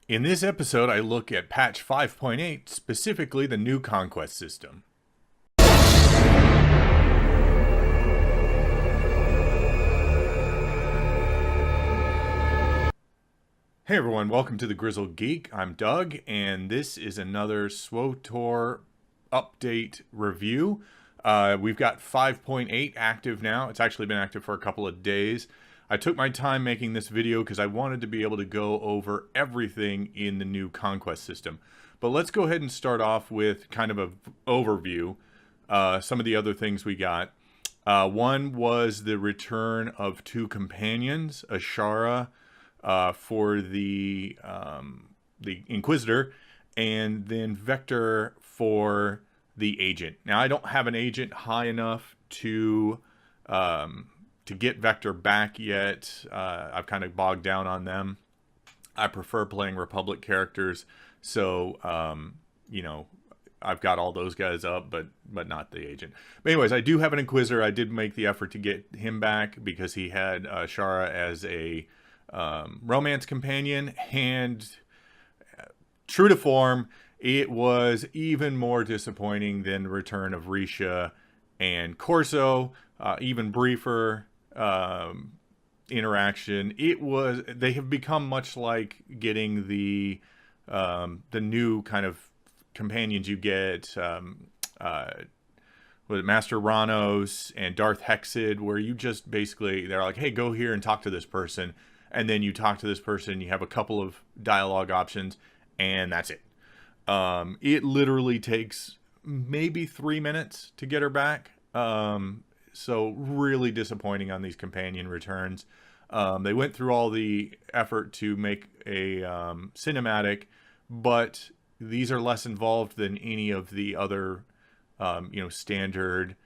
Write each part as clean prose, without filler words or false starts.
In this episode, I look at patch 5.8, specifically the new Conquest system. Hey everyone, welcome to the Grizzled Geek. I'm Doug, and this is another SWTOR update review. We've got 5.8 active now. It's actually been active for a couple of days. I took my time making this video because I wanted to be able to go over everything in the new Conquest system. But let's go ahead and start off with kind of an overview. Some of the other things we got. One was the return of two companions, Ashara for the Inquisitor, and then Vector for the agent. Now, I don't have an agent high enough to get Vector back yet. I've kind of bogged down on them. I prefer playing Republic characters, so you know, I've got all those guys up, but not the agent. But anyways, I do have an Inquisitor. I did make the effort to get him back because he had Shara as a romance companion, and true to form, it was even more disappointing than the return of Risha and Corso. Even briefer interaction. They have become much like getting the new kind of companions you get with Master Ranos and Darth Hexid, where you just basically, they're like, hey, go here and talk to this person, and then you talk to this person, you have a couple of dialogue options, and that's it. It literally takes maybe 3 minutes to get her back. So really disappointing on these companion returns. They went through all the effort to make a cinematic, but these are less involved than any of the other, standard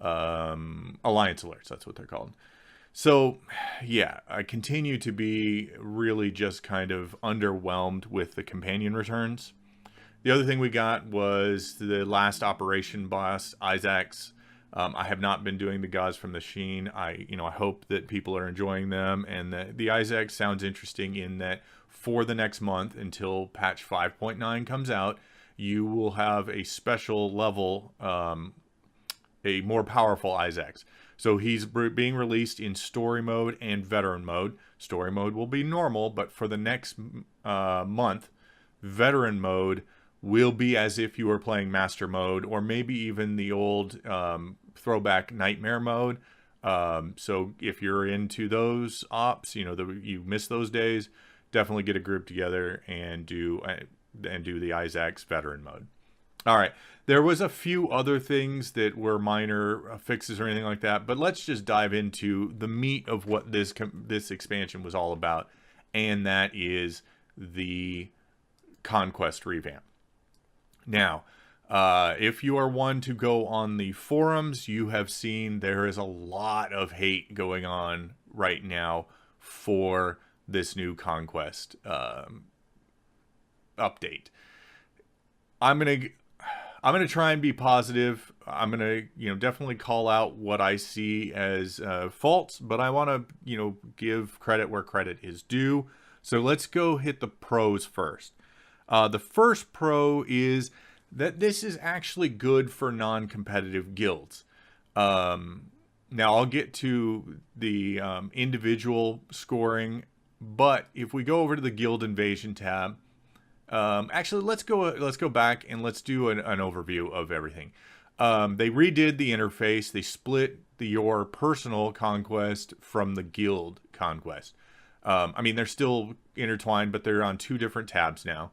alliance alerts. That's what they're called. So, yeah, I continue to be really just kind of underwhelmed with the companion returns. The other thing we got was the last operation boss, Isaac's. I have not been doing the Gods from the Sheen. I hope that people are enjoying them, and the Isaac sounds interesting in that for the next month until patch 5.9 comes out, you will have a special level, a more powerful Isaacs. So he's being released in story mode and veteran mode. Story mode will be normal, but for the next month, veteran mode will be as if you were playing master mode, or maybe even the old throwback nightmare mode. So if you're into those ops, you miss those days, definitely get a group together and do the Isaac's veteran mode. All right, there was a few other things that were minor fixes or anything like that, but let's just dive into the meat of what this expansion was all about, and that is the Conquest revamp. Now, if you are one to go on the forums, you have seen there is a lot of hate going on right now for this new Conquest update. I'm gonna try and be positive. I'm gonna definitely call out what I see as faults, but I want to give credit where credit is due. So let's go hit the pros first. The first pro is that this is actually good for non-competitive guilds. Now I'll get to the individual scoring, but if we go over to the Guild Invasion tab, actually let's go back and let's do an overview of everything. They redid the interface. They split your personal conquest from the guild conquest. They're still intertwined, but they're on two different tabs now.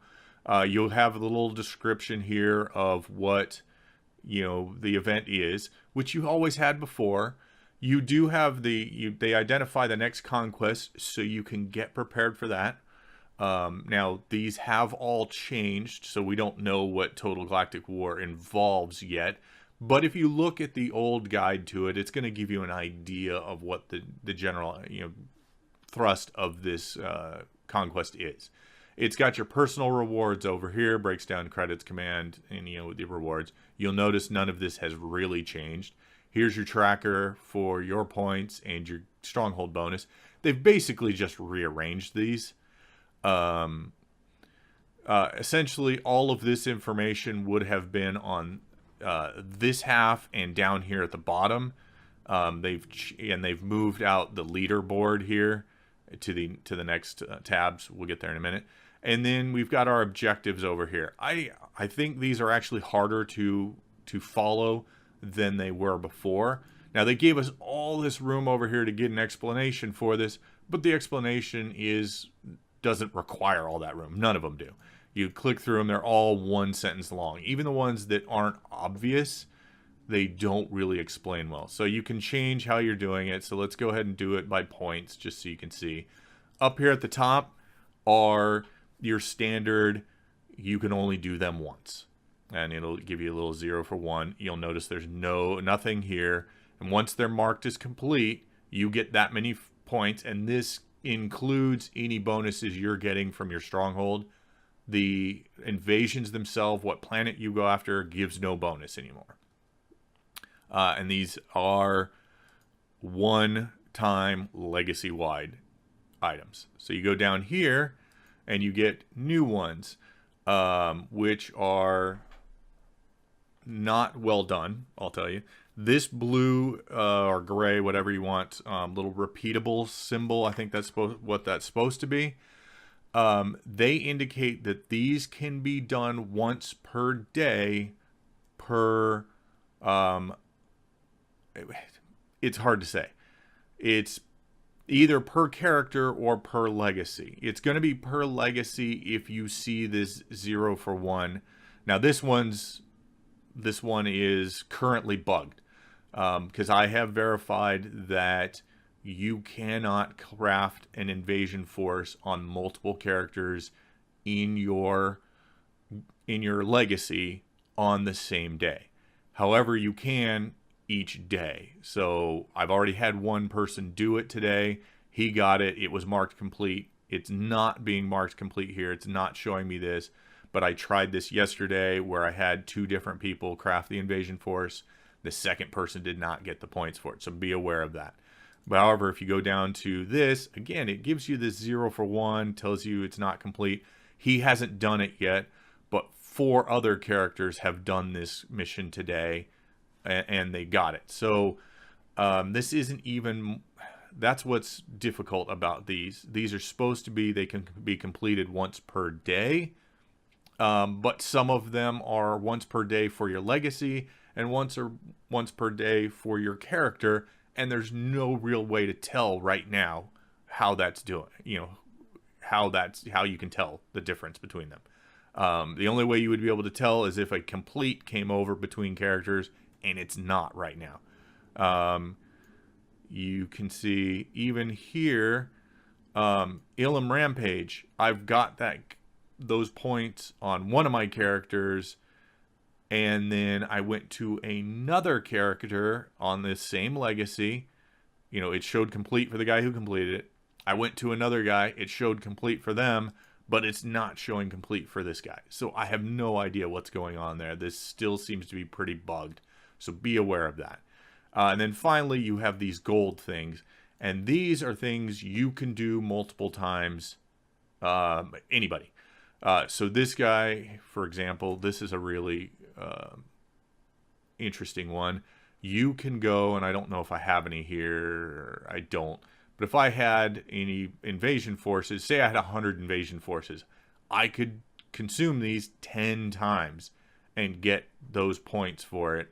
You'll have a little description here of what the event is, which you always had before. You do have they identify the next conquest, so you can get prepared for that. Now these have all changed, so we don't know what Total Galactic War involves yet. But if you look at the old guide to it, it's going to give you an idea of what the general thrust of this conquest is. It's got your personal rewards over here, breaks down credits, command, and the rewards. You'll notice none of this has really changed. Here's your tracker for your points and your stronghold bonus. They've basically just rearranged these. Essentially, all of this information would have been on this half and down here at the bottom. They've moved out the leaderboard here to the next tabs. We'll get there in a minute. And then we've got our objectives over here. I think these are actually harder to follow than they were before. Now, they gave us all this room over here to get an explanation for this, but the explanation doesn't require all that room. None of them do. You click through them, they're all one sentence long. Even the ones that aren't obvious, they don't really explain well. So you can change how you're doing it. So let's go ahead and do it by points just so you can see. Up here at the top are your standard, you can only do them once. And it'll give you a little 0 for 1. You'll notice there's nothing here. And once they're marked as complete, you get that many points. And this includes any bonuses you're getting from your stronghold. The invasions themselves, what planet you go after, gives no bonus anymore. And these are one-time legacy-wide items. So you go down here, and you get new ones, which are not well done, I'll tell you. This blue or gray, whatever you want, little repeatable symbol, I think that's what that's supposed to be. They indicate that these can be done once per day per... it's hard to say. It's either per character or per legacy. It's going to be per legacy if you see this 0 for 1. Now this one is currently bugged because I have verified that you cannot craft an invasion force on multiple characters in your legacy on the same day. However, you can each day. So I've already had one person do it today. He got it. It was marked complete. It's not being marked complete here. It's not showing me this. But I tried this yesterday where I had 2 different people craft the invasion force. The second person did not get the points for it. So be aware of that. But however, if you go down to this, again, it gives you this 0 for 1, tells you it's not complete. He hasn't done it yet, but 4 other characters have done this mission today, and they got it. So this isn't even... That's what's difficult about these. These are supposed to be, they can be completed once per day, but some of them are once per day for your legacy, and once per day for your character. And there's no real way to tell right now how that's doing, how you can tell the difference between them. The only way you would be able to tell is if a complete came over between characters, and it's not right now. You can see even here, Ilum Rampage, I've got those points on one of my characters, and then I went to another character on this same legacy. It showed complete for the guy who completed it. I went to another guy. It showed complete for them, but it's not showing complete for this guy. So I have no idea what's going on there. This still seems to be pretty bugged. So be aware of that. And then finally, you have these gold things. And these are things you can do multiple times. Anybody. So this guy, for example, this is a really... interesting one. You can go, and I don't know if I have any here. I don't. But if I had any invasion forces, say I had 100 invasion forces, I could consume these 10 times and get those points for it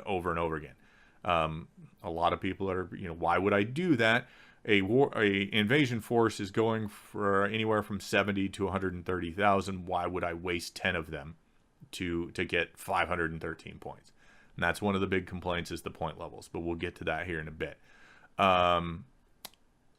over and over again. A lot of people are, why would I do that? A invasion force is going for anywhere from 70 to 130,000. Why would I waste 10 of them to get 513 points? And that's one of the big complaints, is the point levels, but we'll get to that here in a bit.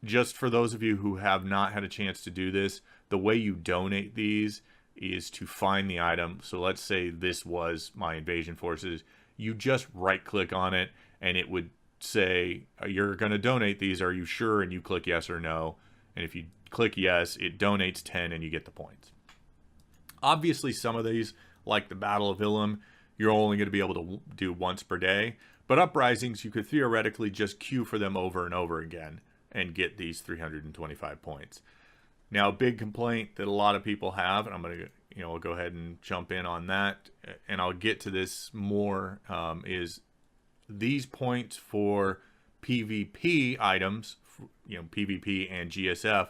Just for those of you who have not had a chance to do this, the way you donate these is to find the item. So let's say this was my invasion forces. You just right click on it and it would say, you're going to donate these. Are you sure? And you click yes or no. And if you click yes, it donates 10 and you get the points. Obviously, some of these, like the Battle of Ilum, you're only going to be able to do once per day. But uprisings, you could theoretically just queue for them over and over again and get these 325 points. Now, a big complaint that a lot of people have, and I'm going to I'll go ahead and jump in on that, and I'll get to this more, is these points for PvP items, PvP and GSF,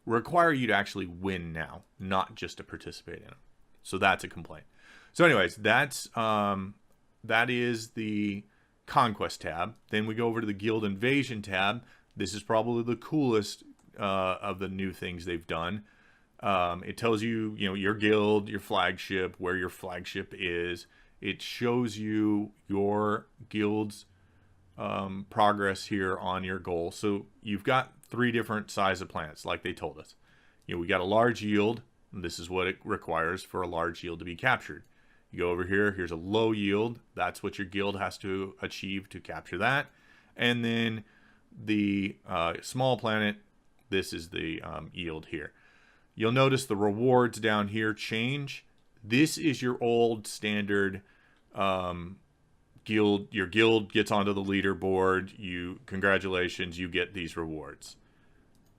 require you to actually win now, not just to participate in them. So that's a complaint. So anyways, that is the Conquest tab. Then we go over to the Guild Invasion tab. This is probably the coolest of the new things they've done. It tells you, your guild, your flagship, where your flagship is. It shows you your guild's progress here on your goal. So you've got 3 different size of planets, like they told us. We got a large yield. And this is what it requires for a large yield to be captured. You go over here, here's a low yield. That's what your guild has to achieve to capture that. And then the small planet, this is the yield here. You'll notice the rewards down here change. This is your old standard guild. Your guild gets onto the leaderboard. Congratulations, you get these rewards.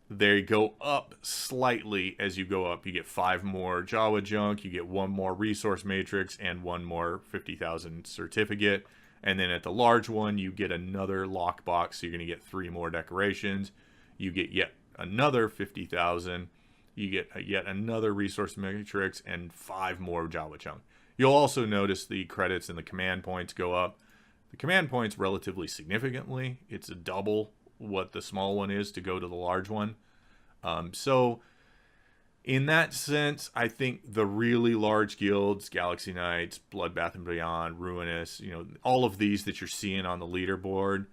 They go up slightly as you go up. You get 5 more Jawa junk, you get 1 more resource matrix, and 1 more 50,000 certificate. And then at the large one, you get another lockbox, so you're going to get 3 more decorations. You get yet another 50,000. You get yet another resource matrix and 5 more Jawa junk. You'll also notice the credits and the command points go up. The command points relatively significantly. It's a double what the small one is to go to the large one. So in that sense, I think the really large guilds, Galaxy Knights, Bloodbath and Beyond, Ruinous, all of these that you're seeing on the leaderboard,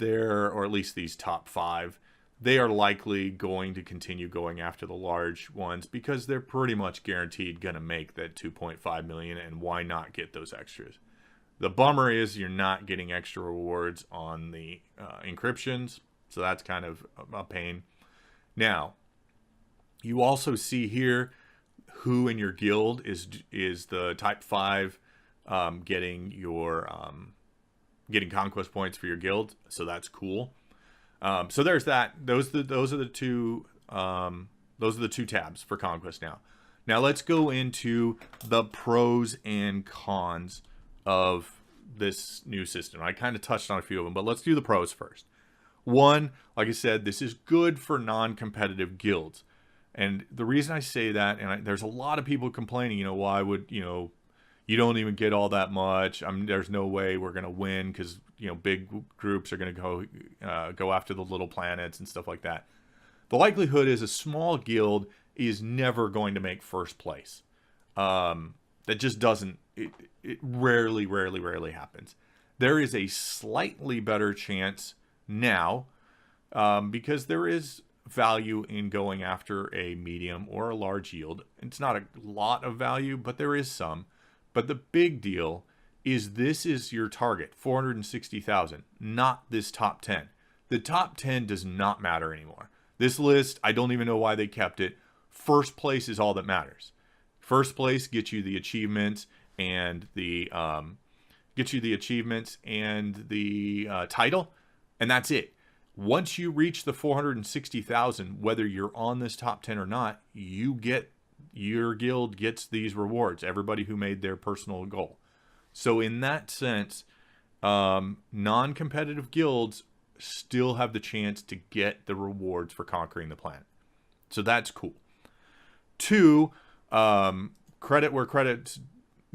or at least these top 5, they are likely going to continue going after the large ones because they're pretty much guaranteed going to make that 2.5 million, and why not get those extras? The bummer is you're not getting extra rewards on the encryptions, so that's kind of a pain. Now, you also see here who in your guild is the type 5 getting conquest points for your guild, so that's cool. So there's that. Those are the two tabs for Conquest now. Now let's go into the pros and cons of this new system. I kind of touched on a few of them, but let's do the pros first. 1, like I said, this is good for non-competitive guilds. And the reason I say that, and there's a lot of people complaining, why would, you don't even get all that much. There's no way we're going to win because, big groups are going to go after the little planets and stuff like that. The likelihood is a small guild is never going to make first place. That just doesn't, it rarely happens. There is a slightly better chance now because there is value in going after a medium or a large yield. It's not a lot of value, but there is some. But the big deal is this is your target, 460,000, not this top 10. The top 10 does not matter anymore. This list, I don't even know why they kept it. First place is all that matters. First place gets you the achievements and the title, and that's it. Once you reach the 460,000, whether you're on this top 10 or not, your guild gets these rewards. Everybody who made their personal goal. So in that sense, non-competitive guilds still have the chance to get the rewards for conquering the planet. So that's cool. 2, credit where credit's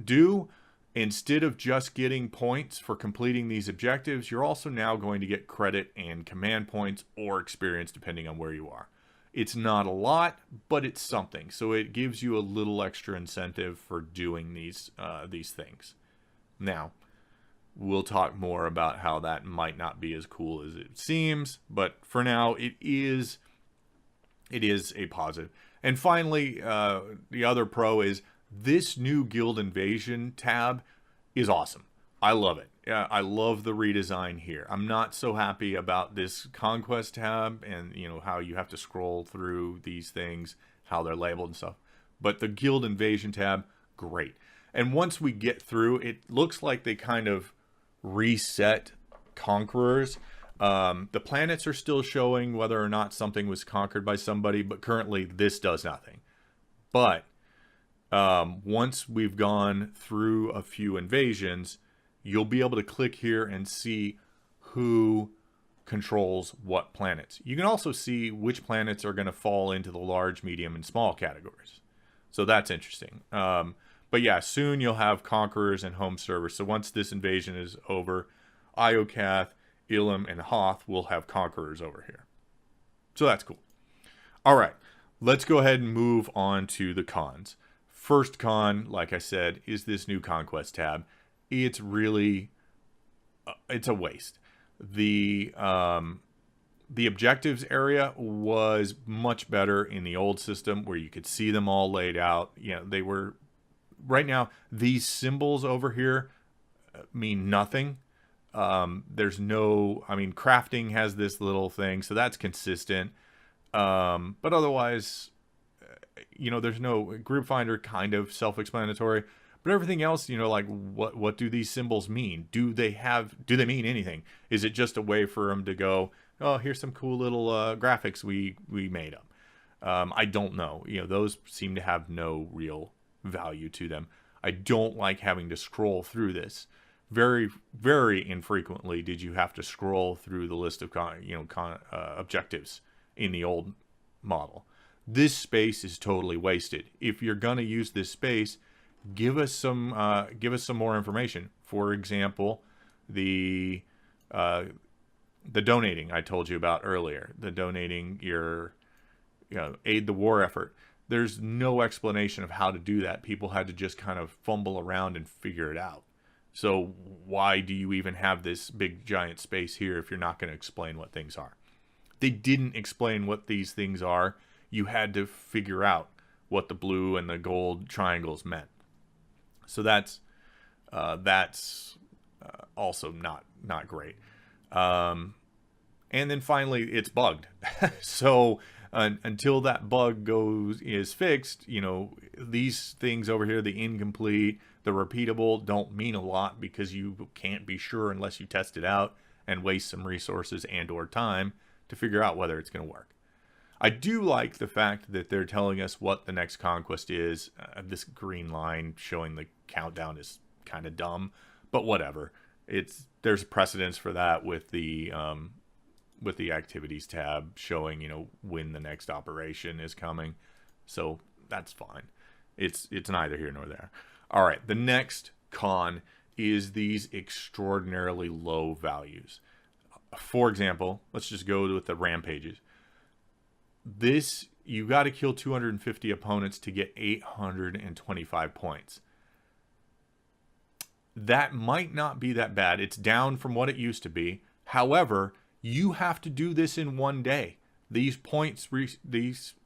due. Instead of just getting points for completing these objectives, you're also now going to get credit and command points or experience depending on where you are. It's not a lot, but it's something. So it gives you a little extra incentive for doing these things. Now, we'll talk more about how that might not be as cool as it seems, but for now, it is a positive. And finally, the other pro is this new Guild Invasion tab is awesome. I love it. I love the redesign here. I'm not so happy about this Conquest tab and how you have to scroll through these things, how they're labeled and stuff. But the Guild Invasion tab, great. And once we get through, it looks like they kind of reset Conquerors. The planets are still showing whether or not something was conquered by somebody, but currently this does nothing. But Once we've gone through a few invasions, you'll be able to click here and see who controls what planets. You can also see which planets are going to fall into the large, medium, and small categories. So that's interesting. But yeah, soon you'll have conquerors and home servers. So once this invasion is over, Iocath, Ilum, and Hoth will have conquerors over here. So that's cool. All right, let's go ahead and move on to the cons. First con, like I said, is this new Conquest tab. It's really, it's a waste. The objectives area was much better in the old system where you could see them all laid out. You know, they were, right now, these symbols over here mean nothing. There's no, I mean, crafting has this little thing, so that's consistent. But otherwise, you know, there's no group finder, kind of self-explanatory, but everything else, you know, like what do these symbols mean? Do they mean anything? Is it just a way for them to go, oh, here's some cool little graphics we made up? I don't know. You know, those seem to have no real value to them. I don't like having to scroll through this. Very, very infrequently did you have to scroll through the list of objectives in the old model. This space is totally wasted. If you're gonna use this space, give us some more information. For example, the donating I told you about earlier, the donating your, you know, aid the war effort. There's no explanation of how to do that. People had to just kind of fumble around and figure it out. So why do you even have this big giant space here if you're not going to explain what things are? They didn't explain what these things are. You had to figure out what the blue and the gold triangles meant. So that's also not great. And then finally, it's bugged. So until that bug is fixed, you know, these things over here, the incomplete, the repeatable, don't mean a lot because you can't be sure unless you test it out and waste some resources and or time to figure out whether it's going to work. I do like the fact that they're telling us what the next conquest is. This green line showing the countdown is kind of dumb, but whatever. There's precedence for that with the activities tab showing, you know, when the next operation is coming. So that's fine. It's neither here nor there. All right, the next con is these extraordinarily low values. For example, let's just go with the rampages. This, you got to kill 250 opponents to get 825 points. That might not be that bad. It's down from what it used to be. However, you have to do this in one day. These points,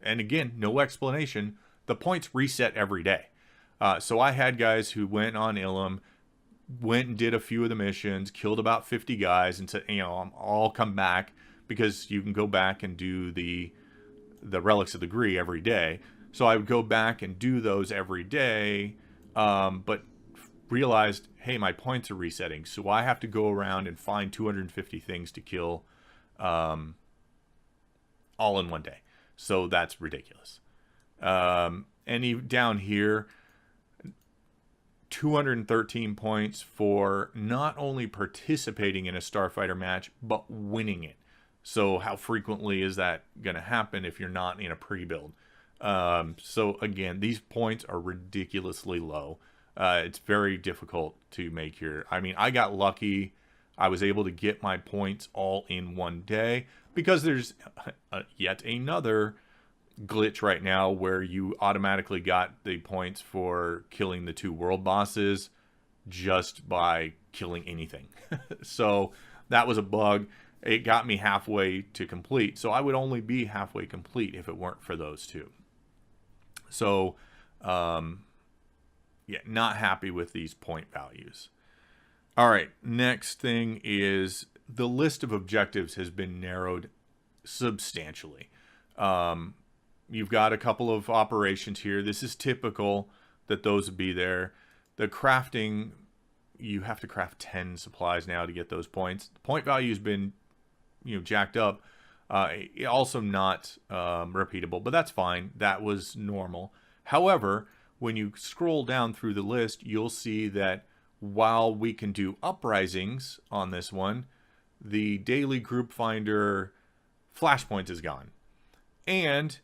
and again, no explanation, the points reset every day. So I had guys who went on Ilum, went and did a few of the missions, killed about 50 guys, and said, you know, I'll come back, because you can go back and do the Relics of the Gree every day. So I would go back and do those every day, but realized, hey, my points are resetting, so I have to go around and find 250 things to kill all in one day. So that's ridiculous. And even down here, 213 points for not only participating in a Starfighter match, but winning it. So how frequently is that going to happen if you're not in a pre-build? So again, these points are ridiculously low. It's very difficult to make your... I mean, I got lucky. I was able to get my points all in one day because there's yet another glitch right now where you automatically got the points for killing the 2 world bosses just by killing anything. So that was a bug. It got me halfway to complete. So I would only be halfway complete if it weren't for those 2. So, yeah, not happy with these point values. All right, next thing is the list of objectives has been narrowed substantially. You've got a couple of operations here. This is typical that those would be there. The crafting, you have to craft 10 supplies now to get those points. The point value has been, you know, jacked up. Also not repeatable, but that's fine. That was normal. However, when you scroll down through the list, you'll see that while we can do uprisings on this one, the daily group finder flashpoint is gone. And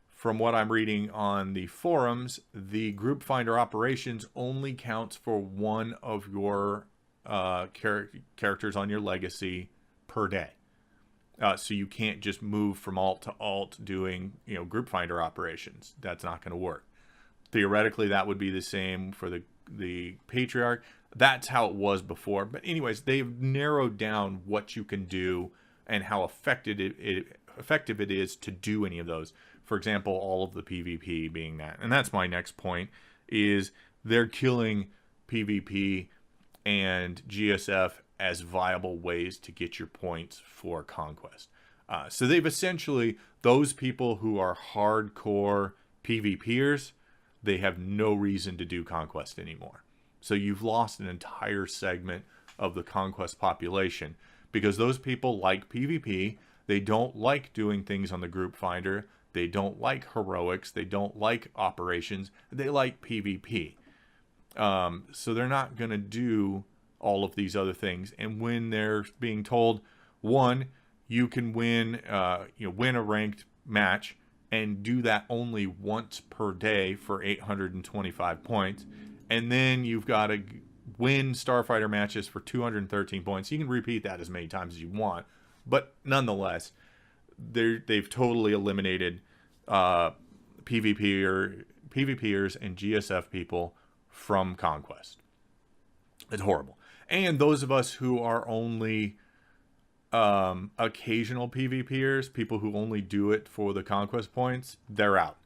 from what I'm reading on the forums, the group finder operations only counts for one of your characters on your legacy per day. So you can't just move from alt to alt doing, group finder operations. That's not going to work. Theoretically, that would be the same for the Patriarch. That's how it was before. But anyways, they've narrowed down what you can do and how effective it is to do any of those. For example, all of the PvP being that. And that's my next point, is they're killing PvP and GSF as viable ways to get your points for Conquest. So they've essentially, those people who are hardcore PvPers, they have no reason to do Conquest anymore. So you've lost an entire segment of the Conquest population, because those people like PvP. They don't like doing things on the group finder. They don't like heroics. They don't like operations. They like PvP. So they're not going to do all of these other things. And when they're being told, one, you can win a ranked match and do that only once per day for 825 points. And then you've got to win Starfighter matches for 213 points. You can repeat that as many times as you want. But nonetheless, they've totally eliminated PvPers and GSF people from Conquest. It's horrible. And those of us who are only occasional PvPers, people who only do it for the Conquest points, they're out.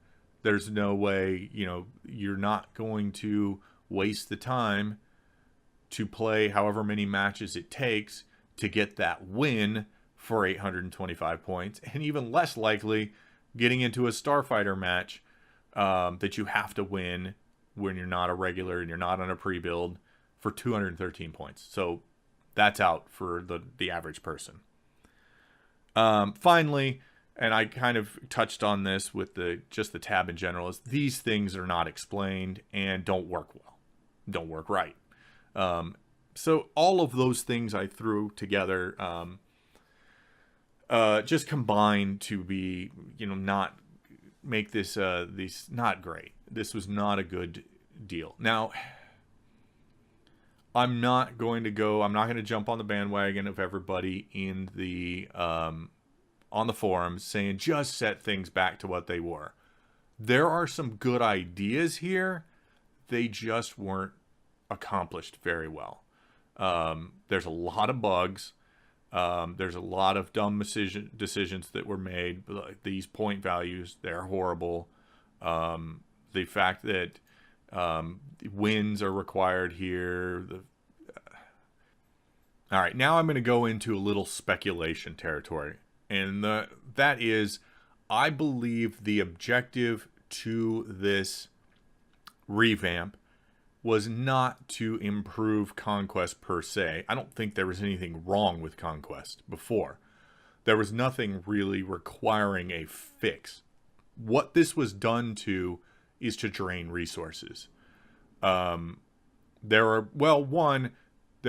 There's no way, you're not going to waste the time to play however many matches it takes to get that win for 825 points, and even less likely getting into a Starfighter match that you have to win when you're not a regular and you're not on a pre-build for 213 points. So that's out for the average person. Finally, and I kind of touched on this with just the tab in general, is these things are not explained and don't work well, don't work right. So all of those things I threw together just combined to be, not make this not great. This was not a good deal. Now, I'm not going to jump on the bandwagon of everybody in the on the forums saying just set things back to what they were. There are some good ideas here. They just weren't accomplished very well. There's a lot of bugs. There's a lot of dumb decisions that were made. Like these point values, they're horrible. The fact that wins are required here. All right, now I'm going to go into a little speculation territory. And that is, I believe the objective to this revamp was not to improve Conquest per se. I don't think there was anything wrong with Conquest before. There was nothing really requiring a fix. What this was done to is to drain resources. There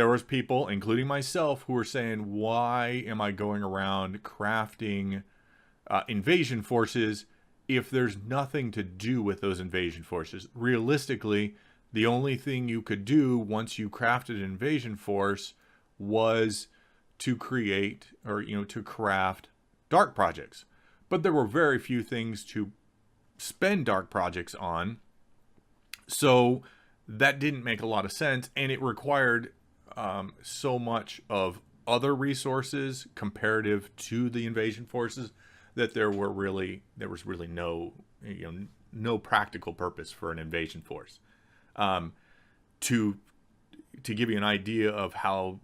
was people, including myself, who were saying, why am I going around crafting invasion forces if there's nothing to do with those invasion forces? Realistically, the only thing you could do once you crafted an invasion force was to create to craft dark projects. But there were very few things to spend dark projects on. So that didn't make a lot of sense. And it required so much of other resources comparative to the invasion forces that there was really no practical purpose for an invasion force. To give you an idea of how,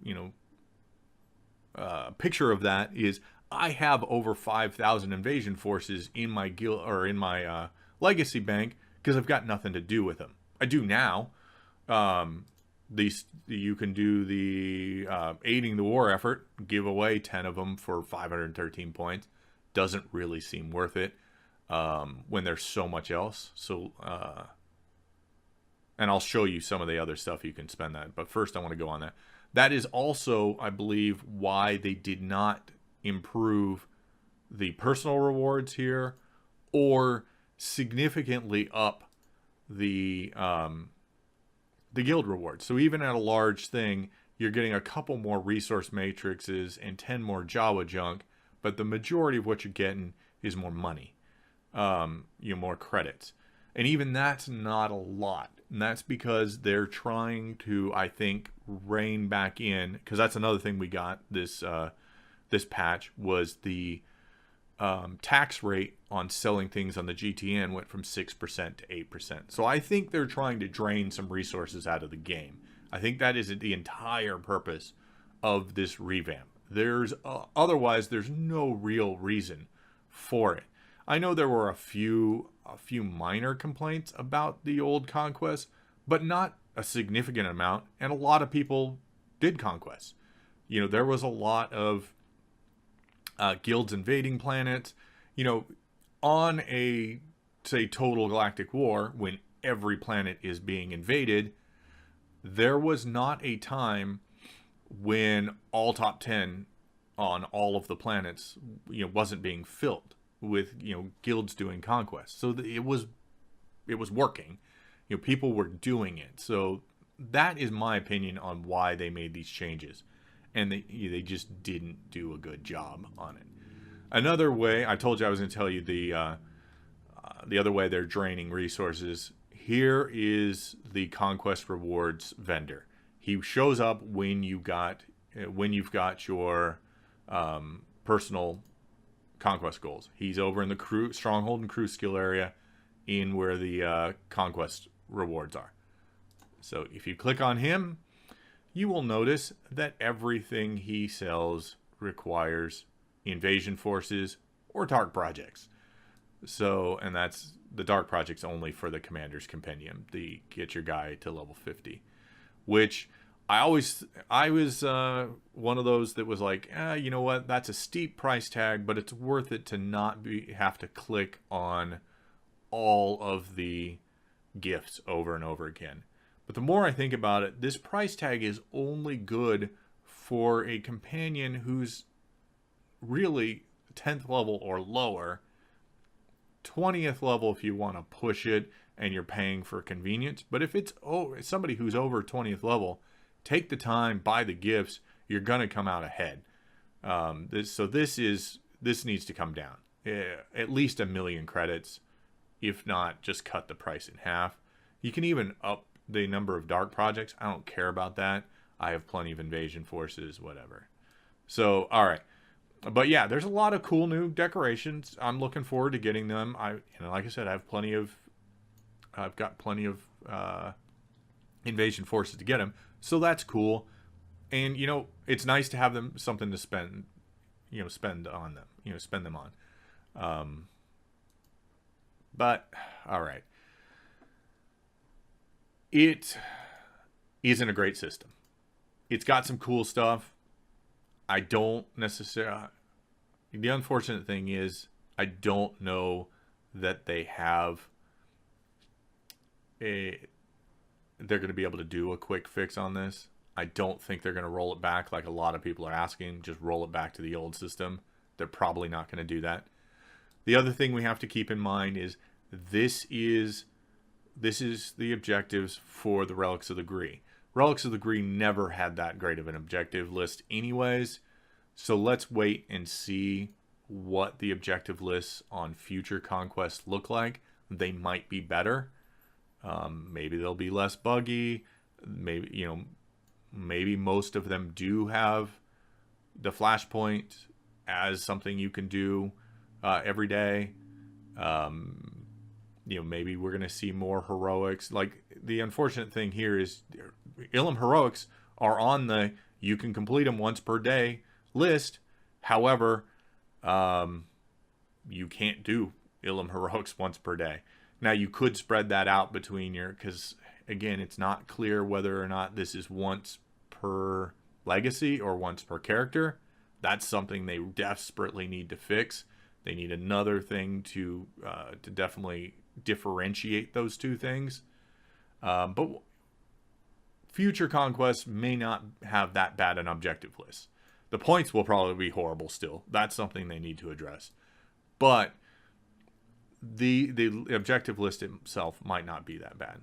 picture of that is, I have over 5,000 invasion forces in my guild or in my legacy bank because I've got nothing to do with them. I do now. You can do the aiding the war effort, give away 10 of them for 513 points. Doesn't really seem worth it when there's so much else. So And I'll show you some of the other stuff you can spend that. But first I want to go on that. That is also, I believe, why they did not improve the personal rewards here or significantly up the guild rewards. So even at a large thing, you're getting a couple more resource matrices and 10 more Jawa junk, but the majority of what you're getting is more money, more credits. And even that's not a lot. And that's because they're trying to, I think, rein back in, because that's another thing we got this patch was the tax rate on selling things on the GTN went from 6% to 8%. So I think they're trying to drain some resources out of the game. I think that is the entire purpose of this revamp. Otherwise there's no real reason for it. I know there were a few minor complaints about the old Conquest, but not a significant amount, and a lot of people did Conquest. There was a lot of guilds invading planets. On a, say, total galactic war, when every planet is being invaded, there was not a time when all top 10 on all of the planets, wasn't being filled with, guilds doing conquest. So it was working. People were doing it. So that is my opinion on why they made these changes. And they just didn't do a good job on it. Another way, I told you I was going to tell you the other way they're draining resources. Here is the Conquest rewards vendor. He shows up when you've got your personal Conquest goals. He's over in the stronghold and crew skill area, in where the Conquest rewards are. So if you click on him, you will notice that everything he sells requires invasion forces or dark projects. So, and that's the dark projects only for the Commander's Compendium, the get your guy to level 50, which I was one of those that was like, you know what, that's a steep price tag, but it's worth it to not have to click on all of the gifts over and over again. But the more I think about it, this price tag is only good for a companion who's really 10th level or lower, 20th level if you want to push it and you're paying for convenience. But if it's somebody who's over 20th level, take the time, buy the gifts, you're going to come out ahead. This needs to come down. At least 1 million credits, if not just cut the price in half. You can even up the number of dark projects. I don't care about that. I have plenty of invasion forces, whatever. So, all right. But yeah, there's a lot of cool new decorations. I'm looking forward to getting them. Like I said, I've got plenty of invasion forces to get them. So that's cool. And, it's nice to have them something to spend on them, spend them on. But all right. It isn't a great system. It's got some cool stuff. I don't necessarily... The unfortunate thing is, I don't know that they have they're going to be able to do a quick fix on this. I don't think they're going to roll it back like a lot of people are asking. Just roll it back to the old system. They're probably not going to do that. The other thing we have to keep in mind is this is the objectives for the Relics of the Gree. Relics of the Gree never had that great of an objective list anyways. So let's wait and see what the objective lists on future conquests look like. They might be better. Maybe they'll be less buggy. Maybe most of them do have the flashpoint as something you can do every day. Maybe we're going to see more heroics. Like, the unfortunate thing here is Ilum heroics are on the you can complete them once per day list. However, you can't do Ilum heroics once per day. Now, you could spread that out between because again, it's not clear whether or not this is once per legacy or once per character. That's something they desperately need to fix. They need another thing to definitely differentiate those two things. But future conquests may not have that bad an objective list. The points will probably be horrible still. That's something they need to address. But the objective list itself might not be that bad.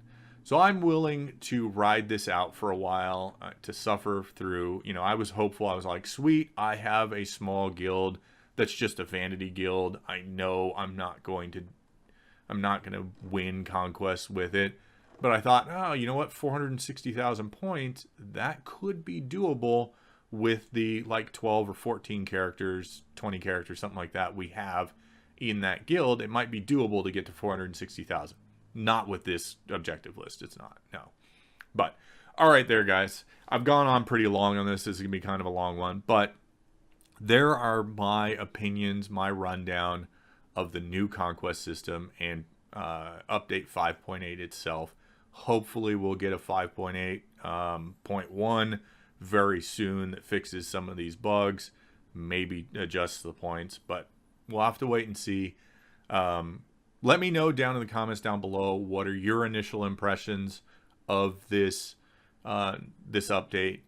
So I'm willing to ride this out for a while, to suffer through. You know, I was hopeful. I was like, sweet, I have a small guild that's just a vanity guild. I know I'm not going to win conquests with it. But I thought, oh, you know what? 460,000 points, that could be doable with the like 12 or 14 characters, 20 characters, something like that we have in that guild. It might be doable to get to 460,000. Not with this objective list. It's not. No. But, all right there, guys. I've gone on pretty long on this. This is going to be kind of a long one. But there are my opinions, my rundown of the new Conquest system and update 5.8 itself. Hopefully we'll get a 5.8.1 very soon that fixes some of these bugs. Maybe adjusts the points. But we'll have to wait and see. Let me know down in the comments down below, what are your initial impressions of this this update?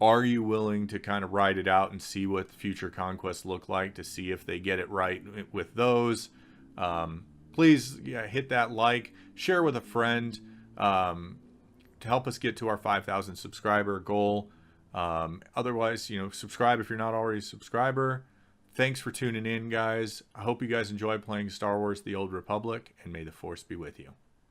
Are you willing to kind of ride it out and see what future conquests look like, to see if they get it right with those? Please hit that like, share with a friend, to help us get to our 5,000 subscriber goal. Otherwise, subscribe if you're not already a subscriber. Thanks for tuning in, guys. I hope you guys enjoy playing Star Wars: The Old Republic, and may the Force be with you.